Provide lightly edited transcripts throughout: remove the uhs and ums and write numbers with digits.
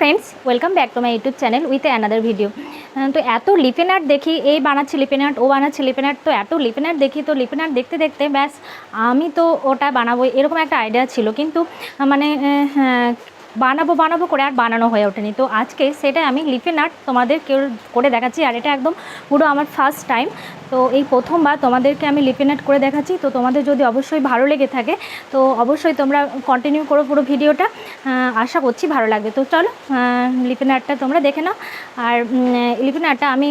Friends welcome back to my YouTube channel with another video. तो एत Lipin art देखी ये बानाচ্ছি लिपिन आर्ट ओ बानाচ্ছি लिपिन आर्ट, तो एत लिपिन आर्ट देखी तो लिपिन आर्ट देखते देखते ব্যাস আমি তো ওটা বানাবো এরকম একটা আইডিয়া ছিল, কিন্তু মানে বানাবো বানাবো করে আর বানানো হয়ে ওঠেনি। তো আজকে সেটাই আমি লিপিন আর্ট তোমাদের কেউ করে দেখাচ্ছি, আর এটা একদম পুরো আমার ফার্স্ট টাইম। তো এই প্রথমবার তোমাদেরকে আমি লিপিন আর্ট করে দেখাচ্ছি। তো তোমাদের যদি অবশ্যই ভালো লেগে থাকে তো অবশ্যই তোমরা কন্টিনিউ করো পুরো ভিডিওটা, আশা করছি ভালো লাগবে। তো চলো লিপিন আর্টটা তোমরা দেখে নাও। আর লিপিন আর্টটা আমি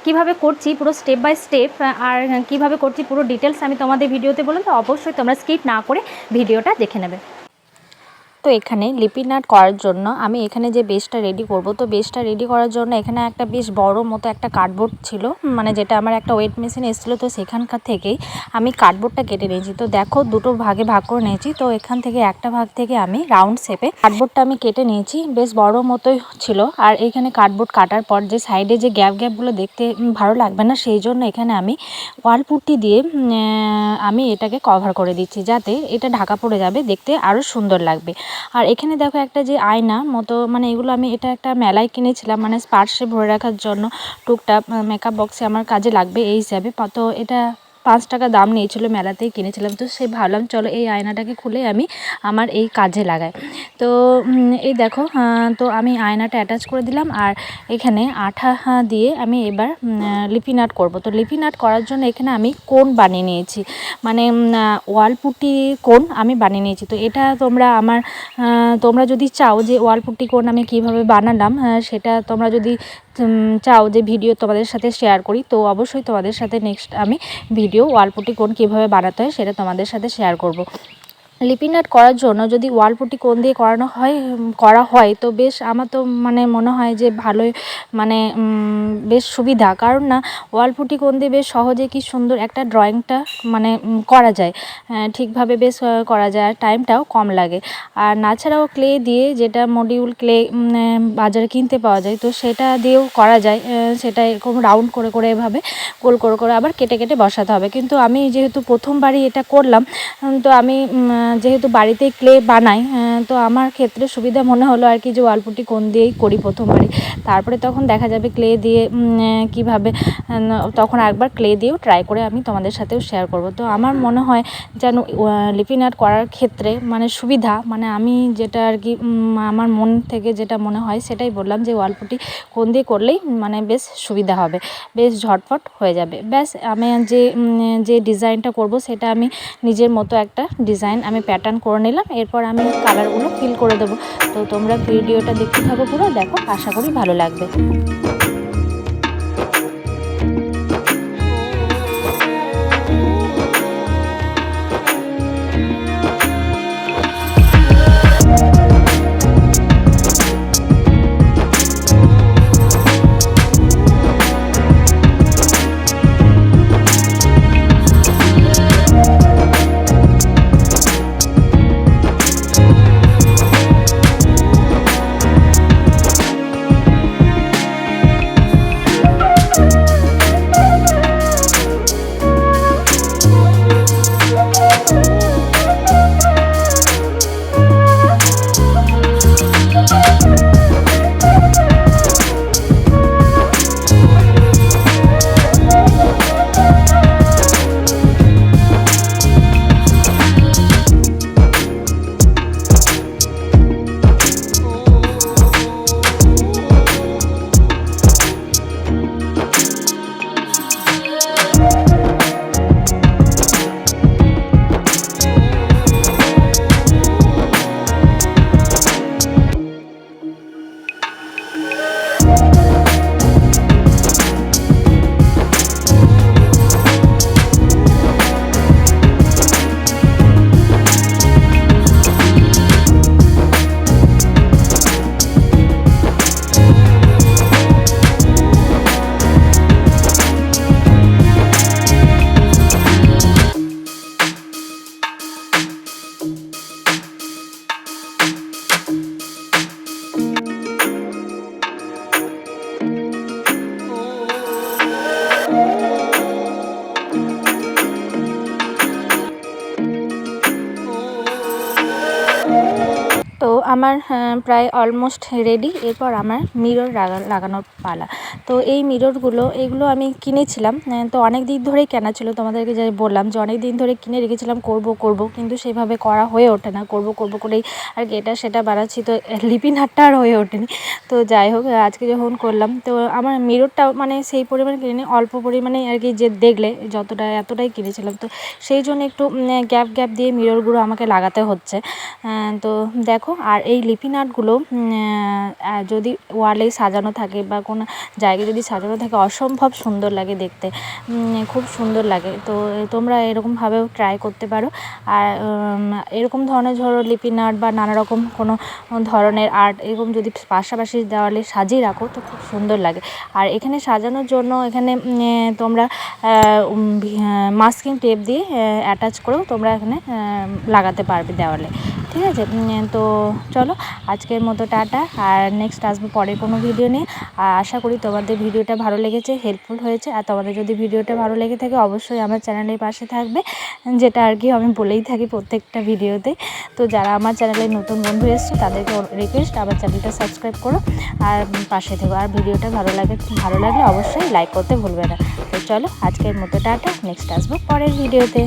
কীভাবে করছি পুরো স্টেপ বাই স্টেপ আর কীভাবে করছি পুরো ডিটেলস আমি তোমাদের ভিডিওতে বললাম, তো অবশ্যই তোমরা স্কিপ না করে ভিডিওটা দেখে নেবে। তো এখানে লিপিন আর্ট করার জন্য আমি এখানে যে বেসটা রেডি করব, তো বেসটা রেডি করার জন্য এখানে একটা বেশ বড় মতো একটা কার্ডবোর্ড ছিল, মানে যেটা আমার একটা ওয়েট মেশিন এসেছিলো, তো সেখানকার থেকেই আমি কার্ডবোর্ডটা কেটে নিয়েছি। তো দেখো দুটো ভাগে ভাগ করে নিয়েছি। তো এখান থেকে একটা ভাগ থেকে আমি রাউন্ড শেপে কার্ডবোর্ডটা আমি কেটে নিয়েছি, বেশ বড় মতোই ছিল। আর এইখানে কার্ডবোর্ড কাটার পর যে সাইডে যে গ্যাপগুলো দেখতে ভালো লাগবে না, সেই জন্য এখানে আমি ওয়াল পুট্টি দিয়ে আমি এটাকে কভার করে দিচ্ছি, যাতে এটা ঢাকা পড়ে যাবে, দেখতে আরও সুন্দর লাগবে। আর এখানে দেখো একটা যে আয়না মতো, মানে এগুলো আমি এটা একটা মেলায় কিনেছিলাম, মানে পার্সে ভরে রাখার জন্য টুকটাক মেকআপ বক্সে আমার কাজে লাগবে এই হিসাবে। তো এটা 5 টাকা দাম নিয়েছিল, মেলাতেই কিনেছিলাম। তো সে ভাবলাম চলো এই আয়নাটাকে খুলে আমি আমার এই কাজে লাগাই। তো এই দেখো, তো আমি আয়নাটা অ্যাটাচ করে দিলাম। আর এখানে আঠা দিয়ে আমি এবার লিপিন আর্ট করবো। তো লিপিন আর্ট করার জন্য এখানে আমি কোণ বানিয়ে নিয়েছি, মানে ওয়াল পুট্টি কোণ আমি বানিয়ে নিয়েছি। তো এটা তোমরা যদি চাও যে ওয়াল পুট্টি কোণ আমি কীভাবে বানালাম সেটা তোমরা যদি চাও যে ভিডিও তোমাদের সাথে শেয়ার করি, তো অবশ্যই তোমাদের সাথে নেক্সট আমি ভিডিও ওয়াল পুট্টি কোণ কীভাবে বানাতে হয় সেটা তোমাদের সাথে শেয়ার করব। লিপিন আর্ট করার জন্য যদি ওয়াল পুট্টি কোণ দিয়ে করা হয় তো বেশ আমার তো মানে মনে হয় যে ভালোই, মানে বেশ সুবিধা। কারণ না ওয়াল পুট্টি কোণ দিয়ে বেশ সহজে কি সুন্দর একটা ড্রয়িংটা মানে করা যায়, ঠিকভাবে বেশ করা যায়, আর টাইমটাও কম লাগে। আর তাছাড়াও ক্লে দিয়ে, যেটা মডিউল ক্লে বাজারে কিনতে পাওয়া যায়, তো সেটা দিয়েও করা যায়। সেটা এরকম রাউন্ড করে করে এভাবে গোল করে করে আবার কেটে কেটে বসাতে হবে। কিন্তু আমি যেহেতু প্রথমবারই এটা করলাম, তো আমি যেহেতু বাড়িতে ক্লে বানাই, তো আমার ক্ষেত্রে সুবিধা মনে হলো আর কি যে ওয়াল পুট্টি কোণ দিয়েই করি প্রথমবারই। তারপরে তখন দেখা যাবে ক্লে দিয়ে কিভাবে, তখন একবার ক্লে দিয়েও ট্রাই করে আমি তোমাদের সাথেও শেয়ার করব। তো আমার মনে হয় যেন লিপিন আর্ট করার ক্ষেত্রে মানে সুবিধা, মানে আমি যেটা আর কি আমার মন থেকে যেটা মনে হয় সেটাই বললাম, যে ওয়াল পুট্টি কোণ দিয়ে করলেই মানে বেশ সুবিধা হবে, বেশ ঝটপট হয়ে যাবে। ব্যাস আমি যে ডিজাইনটা করব সেটা আমি নিজের মতো একটা ডিজাইন আমি প্যাটার্ন করে নিলাম, এরপর আমি কালারগুলো ফিল করে দেবো। তো তোমরা ভিডিওটা দেখতে থাকো পুরো, দেখো, আশা করি ভালো লাগবে। আমার প্রায় অলমোস্ট রেডি। এরপর আমার মিরর লাগানোর পালা। তো এই মিররগুলো এগুলো আমি কিনেছিলাম, তো অনেক দিন ধরেই কেনা ছিল, তোমাদেরকে যাই বললাম যে অনেক দিন ধরে কিনে রেখেছিলাম করব কিন্তু সেভাবে করা হয়ে ওঠে না, করব করেই আর কি এটা সেটা বানাচ্ছি, তো লিপিন আর্টটা আর হয়ে ওঠেনি। তো যাই হোক, আজকে যখন করলাম তো আমার মিররটাও মানে সেই পরিমাণে কিনে অল্প পরিমাণে আর কি, যে দেখলে যতটা এতটাই কিনেছিলাম, তো সেই জন্য একটু গ্যাপ দিয়ে মিররগুলো আমাকে লাগাতে হচ্ছে। তো দেখো, আর এই লিপিন আর্টগুলো যদি ওয়ালে সাজানো থাকে বা কোনো জায়গায় যদি সাজানো থাকে অসম্ভব সুন্দর লাগে দেখতে, খুব সুন্দর লাগে। তো তোমরা এরকমভাবেও ট্রাই করতে পারো। আর এরকম ধরনের ধরো লিপিন আর্ট বা নানা রকম কোনো ধরনের আর্ট এরকম যদি পাশাপাশি দেওয়ালে সাজিয়ে রাখো তো খুব সুন্দর লাগে। আর এখানে সাজানোর জন্য এখানে তোমরা মাস্কিং টেপ দিয়ে অ্যাটাচ করেও তোমরা এখানে লাগাতে পারবে দেওয়ালে, ঠিক আছে। তো চলো আজকের মতো টাটা, আর নেক্সট আসবো পরে কোনো ভিডিও নিয়ে। আর আশা করি তোমাদের ভিডিওটা ভালো লেগেছে, হেল্পফুল হয়েছে। আর তোমাদের যদি ভিডিওটা ভালো লেগে থাকে অবশ্যই আমার চ্যানেলের পাশে থাকবে, যেটা আর কি আমি বলেই থাকি প্রত্যেকটা ভিডিওতে। তো যারা আমার চ্যানেলে নতুন বন্ধু এসছে তাদেরকে রিকোয়েস্ট আমার চ্যানেলটা সাবস্ক্রাইব করো আর পাশে থেকো। আর ভিডিওটা ভালো লাগলে অবশ্যই লাইক করতে ভুলবে না। তো চলো আজকের মতো টাটা, নেক্সট আসবো পরের ভিডিওতে।